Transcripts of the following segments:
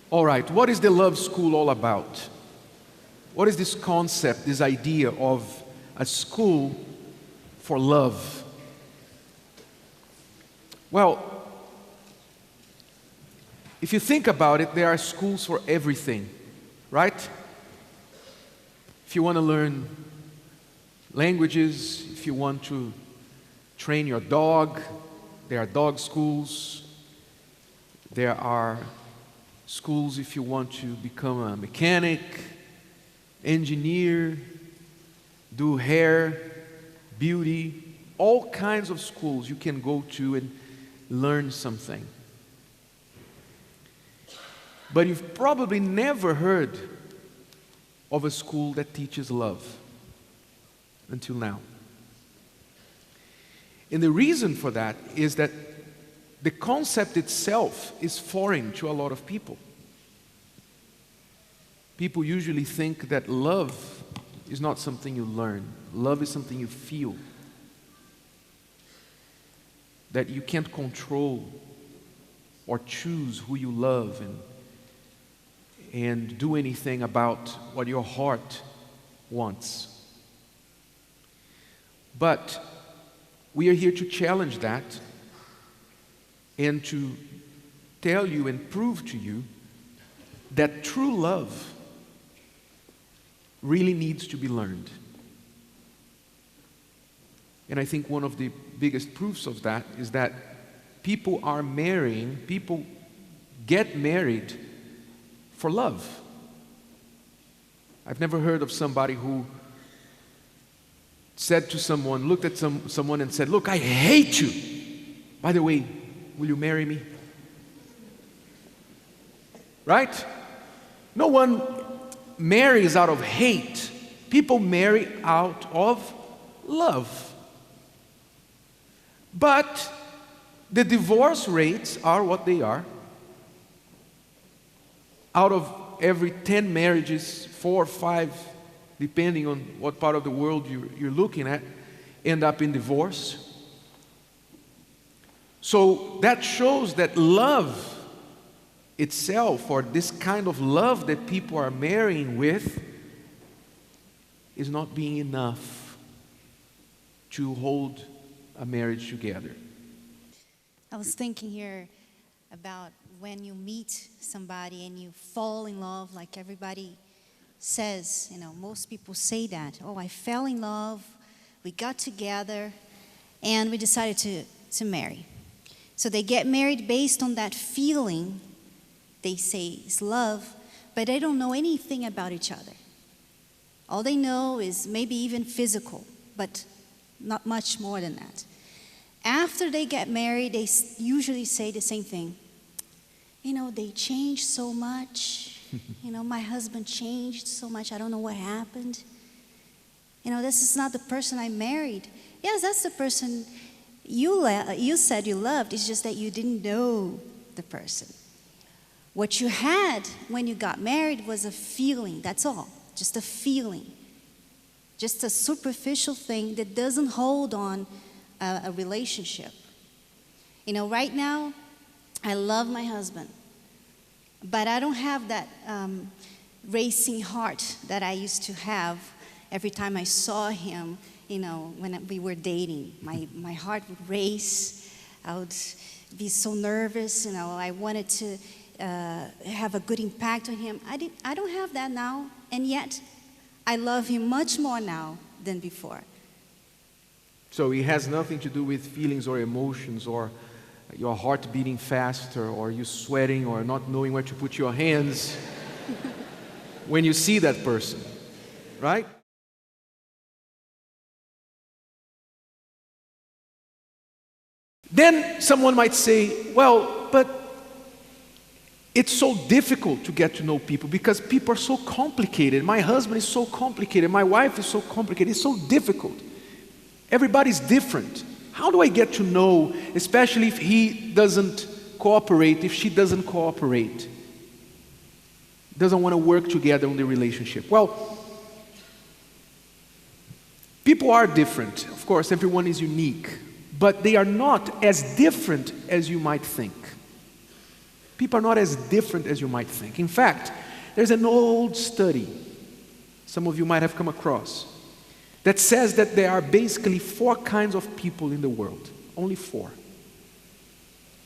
All right, what is the love school all about? What is this concept, this idea of a school for love? Well, if you think about it, there are schools for everything, right? If you want to learn languages, if you want to train your dog, there are dog schools. There are schools if you want to become a mechanic, engineer, do hair, beauty, all kinds of schools you can go to and learn something. But you've probably never heard of a school that teaches love until now. And the reason for that is that the concept itself is foreign to a lot of people. People usually think that love is not something you learn. Love is something you feel. That you can't control or choose who you love and do anything about what your heart wants. But we are here to challenge that and to tell you and prove to you that true love really needs to be learned. And I think one of the biggest proofs of that is that people get married for love. I've never heard of somebody who said to someone, looked at someone and said, "Look, I hate you. By the way, will you marry me?" Right? No one marries out of hate. People marry out of love. But the divorce rates are what they are. Out of every 10 marriages, 4 or 5, depending on what part of the world you're looking at, end up in divorce. So that shows that love itself, or this kind of love that people are marrying with, is not being enough to hold a marriage together. I was thinking here about when you meet somebody and you fall in love, like everybody says, most people say that. Oh, I fell in love, we got together, and we decided to marry. So they get married based on that feeling they say is love, but they don't know anything about each other. All they know is maybe even physical, but not much more than that. After they get married, they usually say the same thing. They changed so much. My husband changed so much. I don't know what happened. This is not the person I married. Yes, that's the person you said you loved. It's just that you didn't know the person. What you had when you got married was a feeling, that's all. Just a feeling. Just a superficial thing that doesn't hold on a relationship. Right now, I love my husband, but I don't have that racing heart that I used to have every time I saw him, when we were dating. My heart would race. I would be so nervous, I wanted to have a good impact on him. I don't have that now, and yet I love him much more now than before. So it has nothing to do with feelings or emotions, or your heart beating faster, or you sweating, or not knowing where to put your hands when you see that person, right? Then someone might say, well, but it's so difficult to get to know people because people are so complicated. My husband is so complicated. My wife is so complicated. It's so difficult. Everybody's different. How do I get to know, especially if he doesn't cooperate, if she doesn't cooperate, doesn't want to work together on the relationship? Well, people are different. Of course, everyone is unique, but they are not as different as you might think. People are not as different as you might think. In fact, there's an old study, some of you might have come across, that says that there are basically 4 kinds of people in the world. Only 4.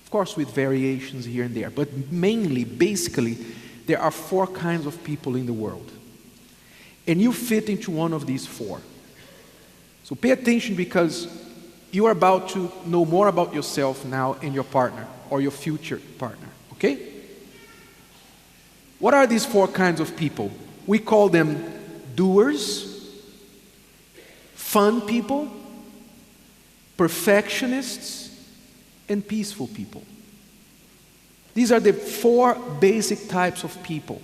Of course, with variations here and there, but mainly, basically, there are 4 kinds of people in the world. And you fit into one of these 4. So pay attention, because you are about to know more about yourself now and your partner, or your future partner, okay? What are these 4 kinds of people? We call them doers, fun people, perfectionists, and peaceful people. These are the 4 basic types of people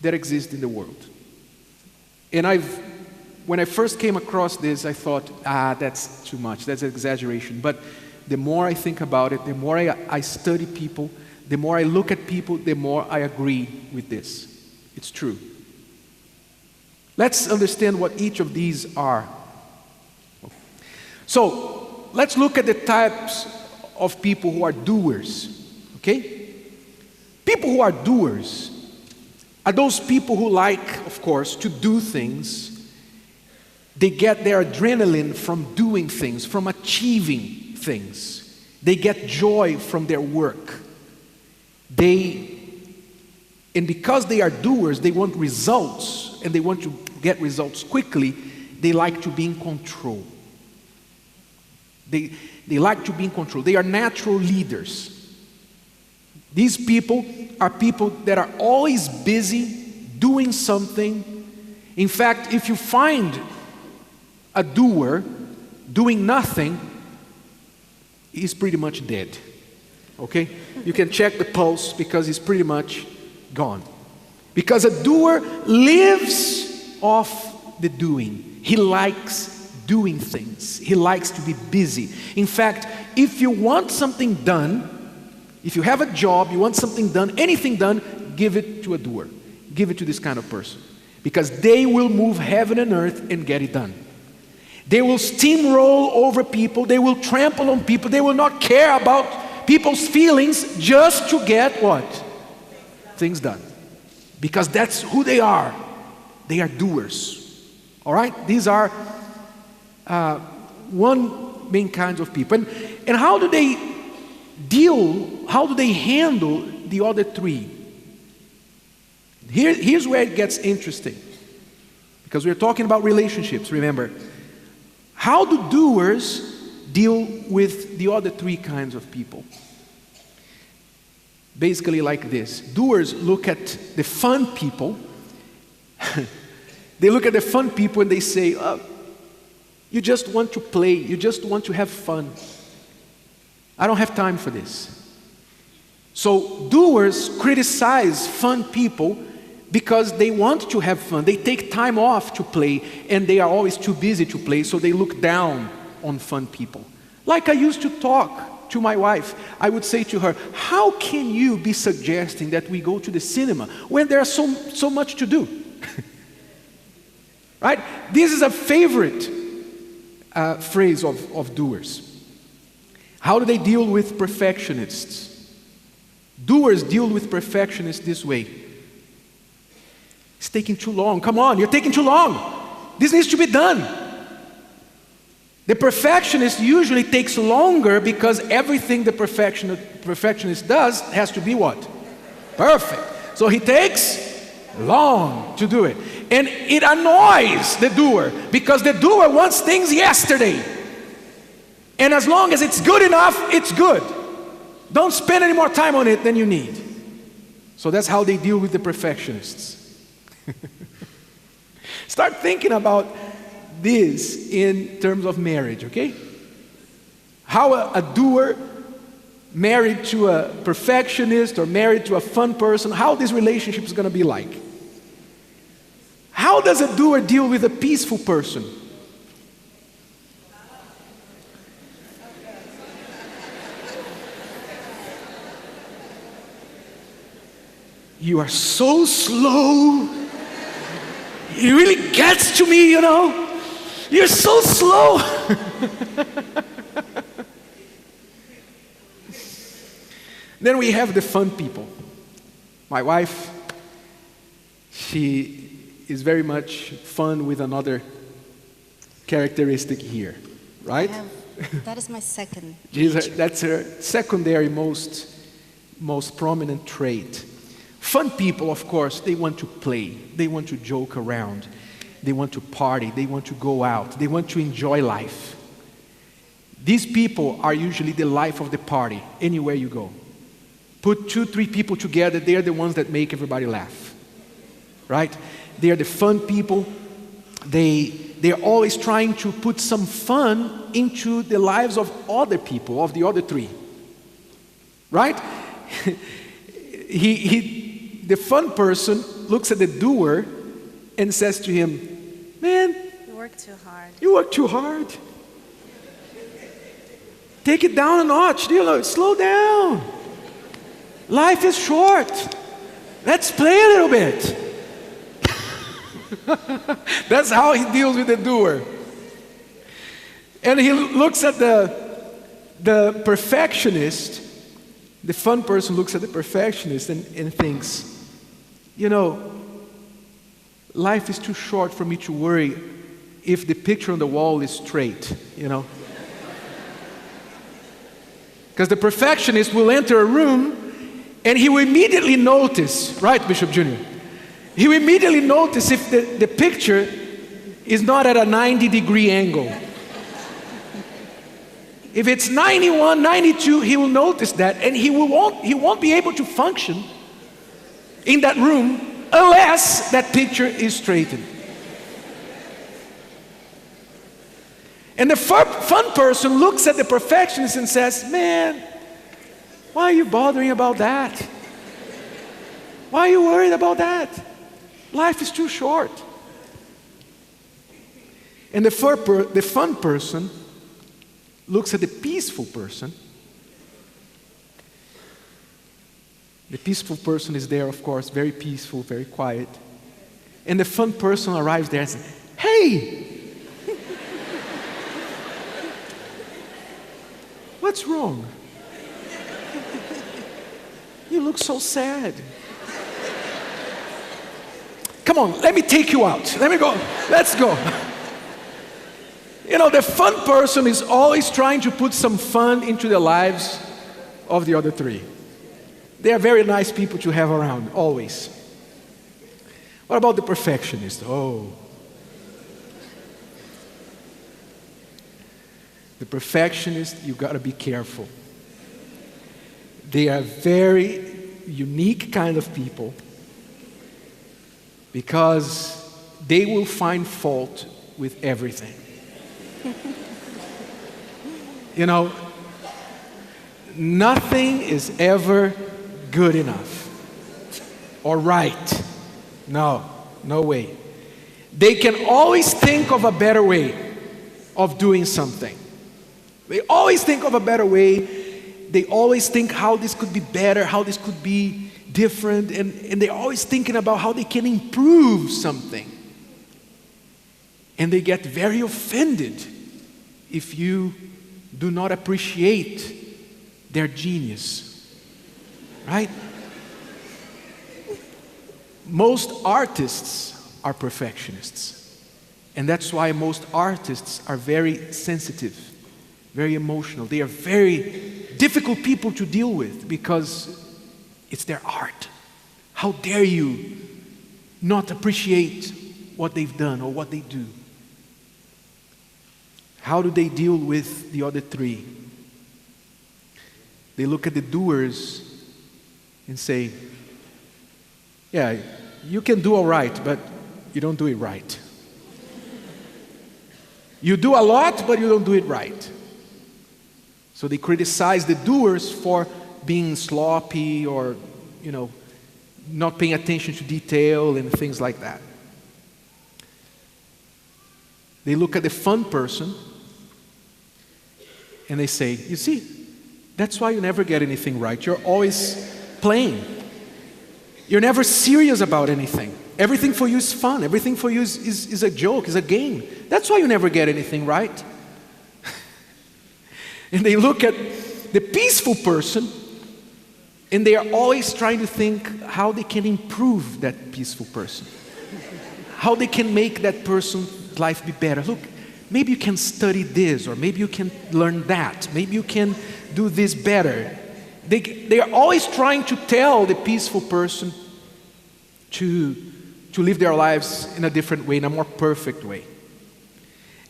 that exist in the world. And when I first came across this, I thought, that's too much, that's an exaggeration. But the more I think about it, the more I study people, the more I look at people, the more I agree with this. It's true. Let's understand what each of these are. So, let's look at the types of people who are doers, okay? People who are doers are those people who like, of course, to do things. They get their adrenaline from doing things, from achieving things. They get joy from their work. And because they are doers, they want results, and they want to get results quickly. They like to be in control. They like to be in control. They are natural leaders. These people are people that are always busy doing something. In fact, if you find a doer doing nothing, he's pretty much dead. Okay? You can check the pulse, because he's pretty much gone. Because a doer lives off the doing. He likes doing things. He likes to be busy. In fact, if you want something done, if you have a job, you want something done, anything done, give it to a doer. Give it to this kind of person. Because they will move heaven and earth and get it done. They will steamroll over people. They will trample on people. They will not care about people's feelings just to get what? Things done. Because that's who they are. They are doers. All right? These are one main kinds of people. And how do they handle the other 3? Here's where it gets interesting. Because we're talking about relationships, remember. How do doers deal with the other 3 kinds of people? Basically like this. Doers look at the fun people. They look at the fun people and they say, you just want to play. You just want to have fun. I don't have time for this. So doers criticize fun people because they want to have fun. They take time off to play, and they are always too busy to play, so they look down on fun people. Like I used to talk to my wife. I would say to her, how can you be suggesting that we go to the cinema when there's so much to do? Right? This is a favorite phrase of doers. How do they deal with perfectionists? Doers deal with perfectionists this way. It's taking too long. Come on, you're taking too long. This needs to be done. The perfectionist usually takes longer because everything the perfectionist does has to be what? Perfect. So he takes long to do it. And it annoys the doer because the doer wants things yesterday. And as long as it's good enough, it's good. Don't spend any more time on it than you need. So that's how they deal with the perfectionists. Start thinking about this in terms of marriage, okay? How a doer married to a perfectionist or married to a fun person, how this relationship is going to be like. How does a doer deal with a peaceful person? You are so slow. It really gets to me, you know. You're so slow. Then we have the fun people. My wife, she is very much fun with another characteristic here, right? That is my second. That's her secondary most prominent trait. Fun people, of course, they want to play. They want to joke around. They want to party. They want to go out. They want to enjoy life. These people are usually the life of the party, anywhere you go. Put 2, 3 people together, they are the ones that make everybody laugh. Right? They are the fun people. They're always trying to put some fun into the lives of other people, of the other 3. Right? The fun person looks at the doer and says to him, man, You work too hard. you work too hard. Take it down a notch. Slow down. Life is short. Let's play a little bit. That's how he deals with the doer. And he looks at the perfectionist. The fun person looks at the perfectionist and thinks, life is too short for me to worry if the picture on the wall is straight, Because the perfectionist will enter a room and he will immediately notice, right, Bishop Junior? He will immediately notice if the picture is not at a 90-degree angle. If it's 91, 92, he will notice that, and he won't be able to function in that room unless that picture is straightened. And the fun person looks at the perfectionist and says, man, why are you bothering about that? Why are you worried about that? Life is too short. And the fun person looks at the peaceful person. The peaceful person is there, of course, very peaceful, very quiet. And the fun person arrives there and says, hey! What's wrong? You look so sad. Come on, let me take you out. Let me go. Let's go. The fun person is always trying to put some fun into the lives of the other 3. They are very nice people to have around, always. What about the perfectionist? Oh. The perfectionist, you got to be careful. They are very unique kind of people because they will find fault with everything. Nothing is ever good enough or right. No way. They can always think of a better way of doing something. They always think of a better way. They always think how this could be better, how this could be different, and they're always thinking about how they can improve something. And they get very offended if you do not appreciate their genius. Right? Most artists are perfectionists. And that's why most artists are very sensitive, very emotional. They are very difficult people to deal with because it's their art. How dare you not appreciate what they've done or what they do? How do they deal with the other 3? They look at the doers and say, yeah, you can do all right, but you don't do it right. You do a lot, but you don't do it right. So they criticize the doers for being sloppy or, not paying attention to detail and things like that. They look at the fun person and they say, you see, that's why you never get anything right. You're always playing. You're never serious about anything. Everything for you is fun. Everything for you is a joke, is a game. That's why you never get anything right. And they look at the peaceful person And they are always trying to think how they can improve that peaceful person. How they can make that person's life be better. Look, maybe you can study this, or maybe you can learn that. Maybe you can do this better. They are always trying to tell the peaceful person to live their lives in a different way, in a more perfect way.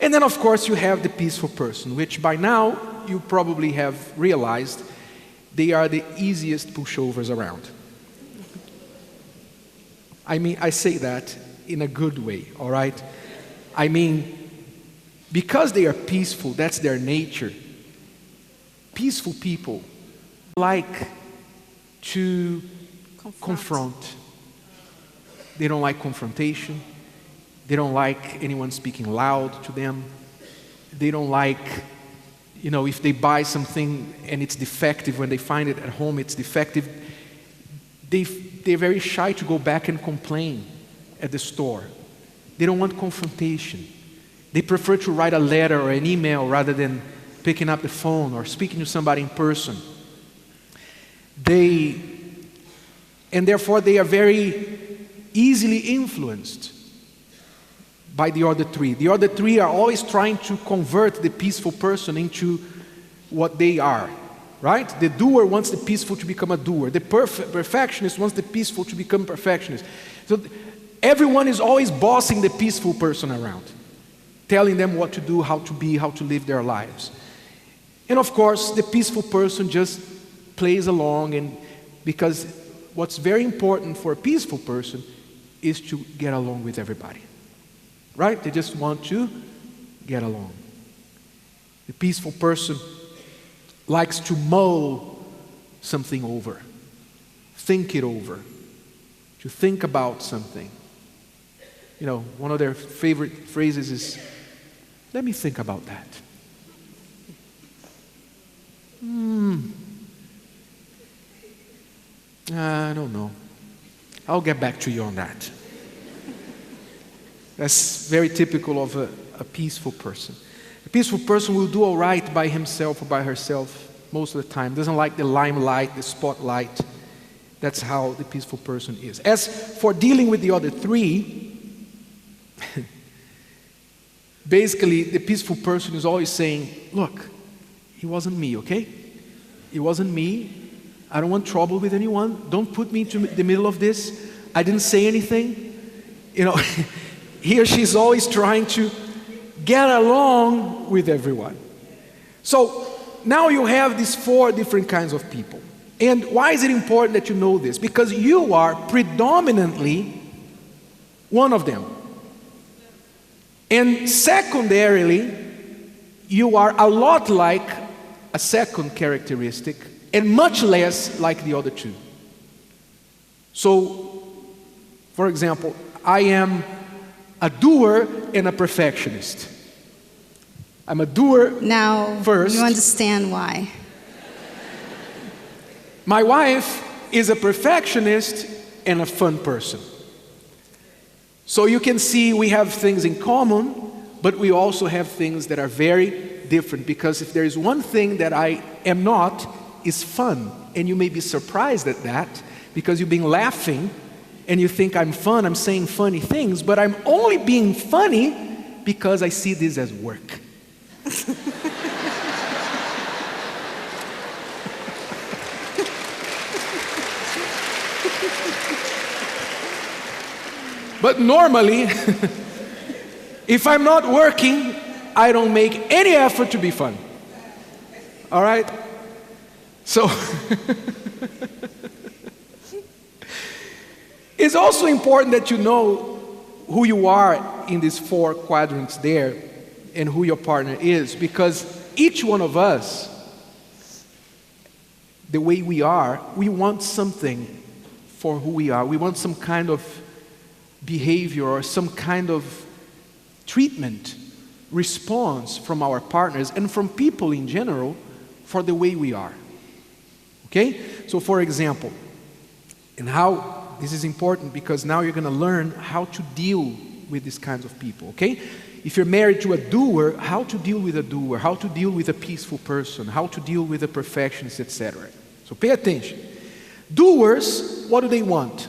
And then, of course, you have the peaceful person, which by now you probably have realized they are the easiest pushovers around. I mean, I say that in a good way, all right? I mean, because they are peaceful, that's their nature. Peaceful people like to confront. They don't like confrontation. They don't like anyone speaking loud to them. They don't like, if they buy something and it's defective, when they find it at home, it's defective, they're very shy to go back and complain at the store. They don't want confrontation. They prefer to write a letter or an email rather than picking up the phone or speaking to somebody in person. And therefore they are very easily influenced by the other three. The other three are always trying to convert the peaceful person into what they are, right? The doer wants the peaceful to become a doer. The perfectionist wants the peaceful to become perfectionist. So everyone is always bossing the peaceful person around, telling them what to do, how to be, how to live their lives. And of course, the peaceful person just plays along, and because what's very important for a peaceful person is to get along with everybody. Right? They just want to get along. The peaceful person likes to mull something over, think it over, to think about something. One of their favorite phrases is, "Let me think about that." I don't know. I'll get back to you on that. That's very typical of a peaceful person. A peaceful person will do all right by himself or by herself most of the time. Doesn't like the limelight, the spotlight. That's how the peaceful person is. As for dealing with the other three, basically the peaceful person is always saying, "Look, it wasn't me, okay? It wasn't me. I don't want trouble with anyone. Don't put me into the middle of this. I didn't say anything." He or she's always trying to get along with everyone. So now you have these 4 different kinds of people. And why is it important that you know this? Because you are predominantly one of them. And secondarily, you are a lot like a second characteristic and much less like the other 2. So, for example, I am a doer and a perfectionist. I'm a doer now first. You understand why. My wife is a perfectionist and a fun person. So you can see we have things in common, but we also have things that are very different, because if there is one thing that I am not, is fun. And you may be surprised at that, because you've been laughing and you think I'm fun, I'm saying funny things, but I'm only being funny because I see this as work. But normally, if I'm not working, I don't make any effort to be fun. All right? So, it's also important that you know who you are in these 4 quadrants there and who your partner is, because each one of us, the way we are, we want something for who we are. We want some kind of behavior or some kind of treatment, response from our partners and from people in general for the way we are. Okay? So for example, and how this is important, because now you're going to learn how to deal with these kinds of people, okay? If you're married to a doer, how to deal with a doer, how to deal with a peaceful person, how to deal with a perfectionist, etc. So pay attention. Doers, what do they want?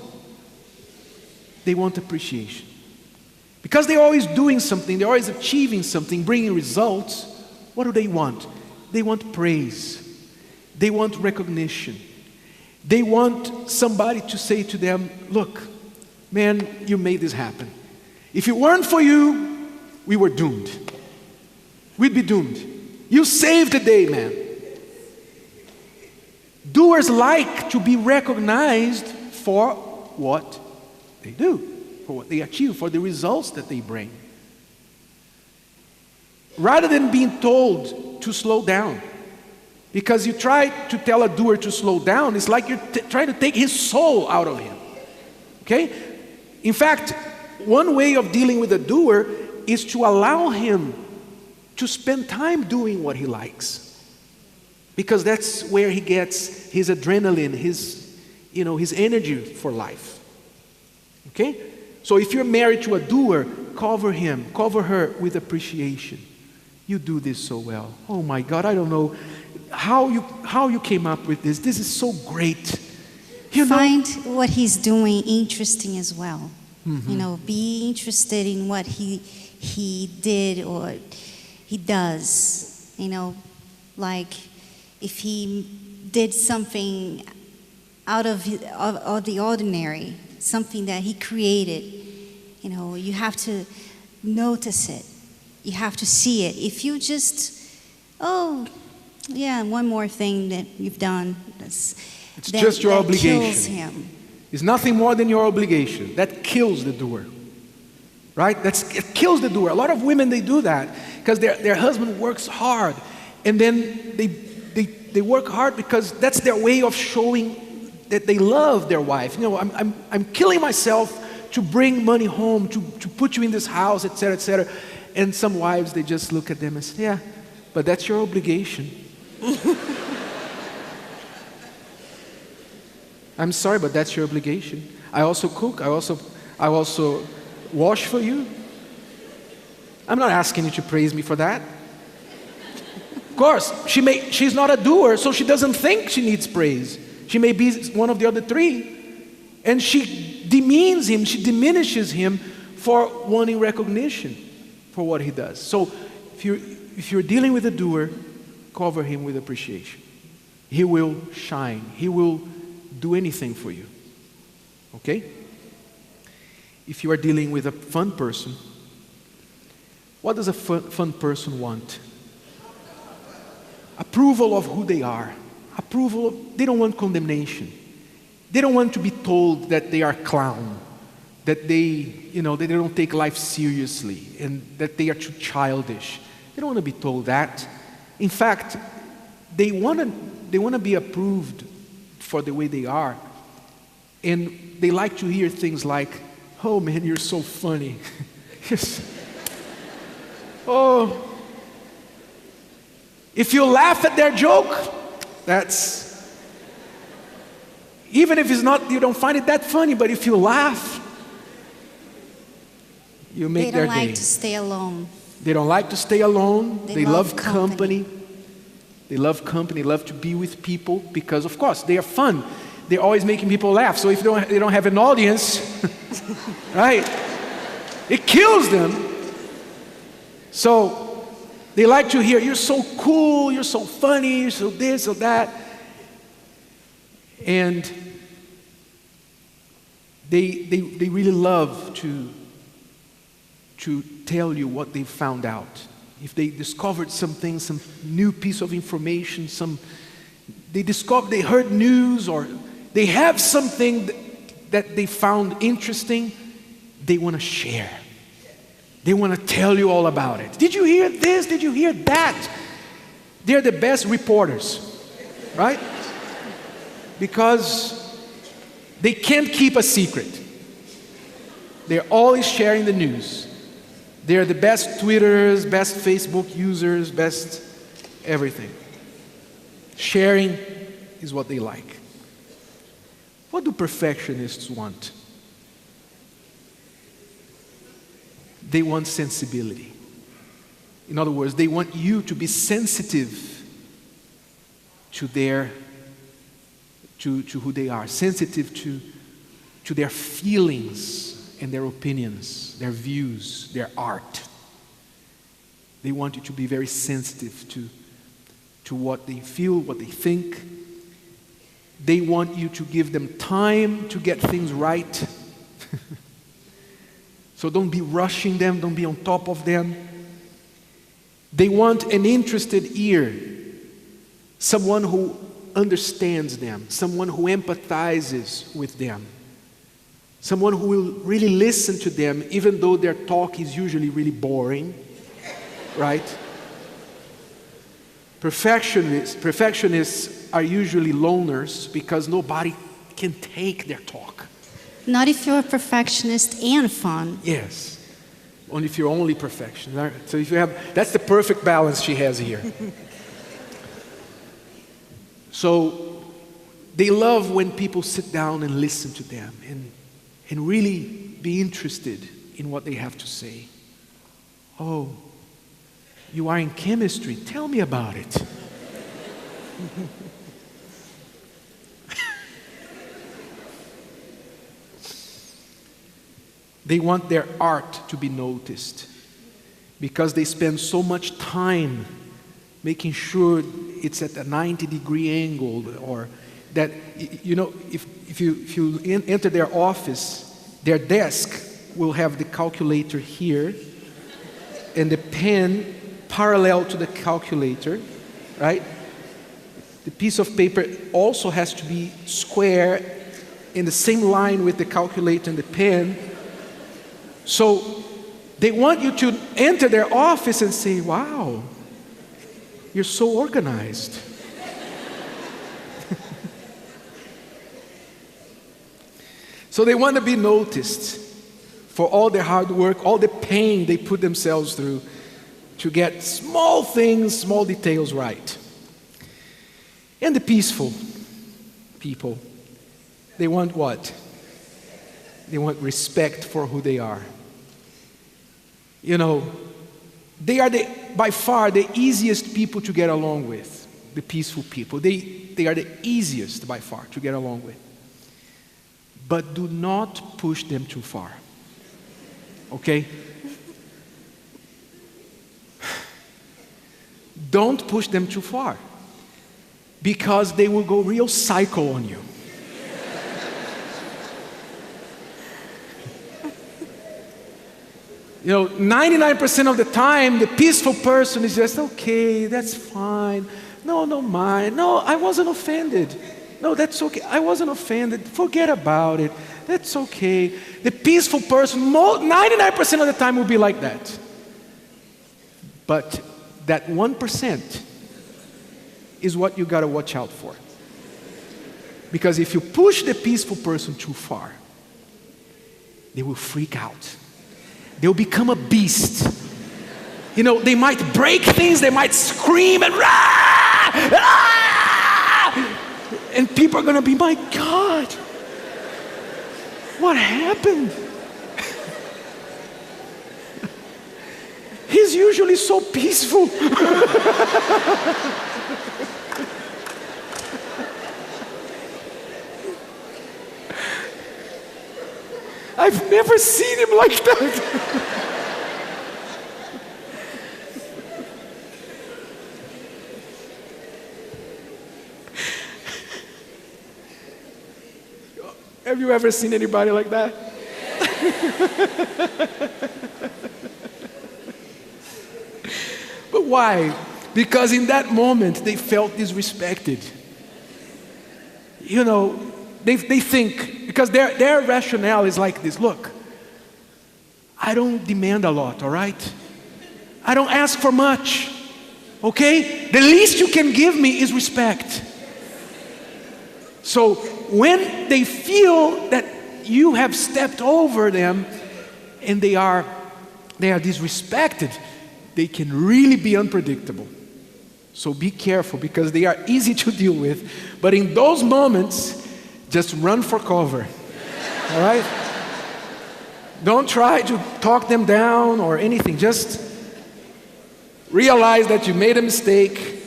They want appreciation. Because they're always doing something, they're always achieving something, bringing results, what do they want? They want praise. They want recognition. They want somebody to say to them, look, man, you made this happen. If it weren't for you, we were doomed. We'd be doomed. You saved the day, man. Doers like to be recognized for what they do, for what they achieve, for the results that they bring. Rather than being told to slow down, because you try to tell a doer to slow down, it's like you're trying to take his soul out of him. Okay? In fact, one way of dealing with a doer is to allow him to spend time doing what he likes. Because that's where he gets his adrenaline, his energy for life. Okay? So if you're married to a doer, cover him, cover her with appreciation. You do this so well. Oh my God, I don't know how you came up with this. This is so great. Find what he's doing interesting as well. Be interested in what he did or he does. Like if he did something out of the ordinary, something that he created, you have to notice it. You have to see it. If you just, one more thing that you've done, it's just your obligation. Kills him. It's nothing more than your obligation. That kills the doer. Right? It kills the doer. A lot of women, they do that because their husband works hard, and then they work hard because that's their way of showing that they love their wife. I'm killing myself to bring money home, to put you in this house, etc., etc. And some wives, they just look at them and say, yeah, but that's your obligation. I'm sorry, but that's your obligation. I also cook. I also wash for you. I'm not asking you to praise me for that. Of course, she's not a doer, so she doesn't think she needs praise. She may be one of the other three. And she demeans him, she diminishes him for wanting recognition for what he does. So if you're dealing with a doer, cover him with appreciation. He will shine. He will do anything for you. Okay? If you are dealing with a fun person, what does a fun person want? Approval of who they are. They don't want condemnation. They don't want to be told that they are a clown, that they don't take life seriously, and that they are too childish. They don't want to be told that. In fact, they want to be approved for the way they are. And they like to hear things like, oh man, you're so funny. Oh, if you laugh at their joke, even if it's not, you don't find it that funny, but if you laugh, you make their day. They don't like to stay alone. They don't like to stay alone. They love company. They love company, love to be with people because, of course, they are fun. They're always making people laugh. So if they don't have an audience, right, it kills them. So they like to hear, you're so cool, you're so funny, you're so this or that. And they really love to tell you what they found out. If they discovered something, some new piece of information, they heard news, or they have something that they found interesting, they want to share. They want to tell you all about it. Did you hear this? Did you hear that? They're the best reporters, right? Because they can't keep a secret. They're always sharing the news. They're the best Twitters, best Facebook users, best everything. Sharing is what they like. What do perfectionists want? They want sensibility. In other words, they want you to be sensitive to to who they are, sensitive to their feelings and their opinions, their views, their art. They want you to be very sensitive to what they feel, what they think. They want you to give them time to get things right. So don't be rushing them, don't be on top of them. They want an interested ear, someone who understands them, someone who empathizes with them, someone who will really listen to them, even though their talk is usually really boring, right? Perfectionists are usually loners because nobody can take their talk. Not if you're a perfectionist and fun. Yes. Only if you're only perfection. Right? So if you have, that's the perfect balance she has here. So they love when people sit down and listen to them and really be interested in what they have to say. Oh, you are in chemistry. Tell me about it. They want their art to be noticed because they spend so much time making sure it's at a 90-degree angle, or that, you know, if you enter their office, their desk will have the calculator here and the pen parallel to the calculator, right? The piece of paper also has to be square in the same line with the calculator and the pen. So they want you to enter their office and say, wow, you're so organized. So they want to be noticed for all their hard work, all the pain they put themselves through to get small things, small details right. And the peaceful people, they want what? They want respect for who they are. You know, they are by far the easiest people to get along with, the peaceful people. They are the easiest by far to get along with. But do not push them too far. Okay? Don't push them too far, because they will go real psycho on you. You know, 99% of the time, the peaceful person is just, okay, that's fine. No, don't mind. No, I wasn't offended. No, that's okay. I wasn't offended. Forget about it. That's okay. The peaceful person, 99% of the time will be like that. But that 1% is what you got to watch out for. Because if you push the peaceful person too far, they will freak out. They'll become a beast. You know, they might break things, they might scream and rah! Ah! And people are going to be, my God, what happened? He's usually so peaceful. I've never seen him like that. Have you ever seen anybody like that? But why? Because in that moment they felt disrespected. You know, they think, because their rationale is like this: look, I don't demand a lot, all right? I don't ask for much, okay? The least you can give me is respect. So when they feel that you have stepped over them and they are disrespected, they can really be unpredictable. So be careful, because they are easy to deal with. But in those moments, just run for cover, all right? Don't try to talk them down or anything. Just realize that you made a mistake,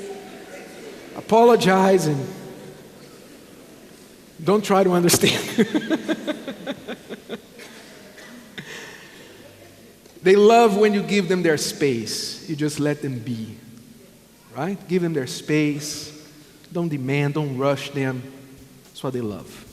apologize, and Don't try to understand. They love when you give them their space. You just let them be, right? Give them their space. Don't demand, don't rush them. That's what they love.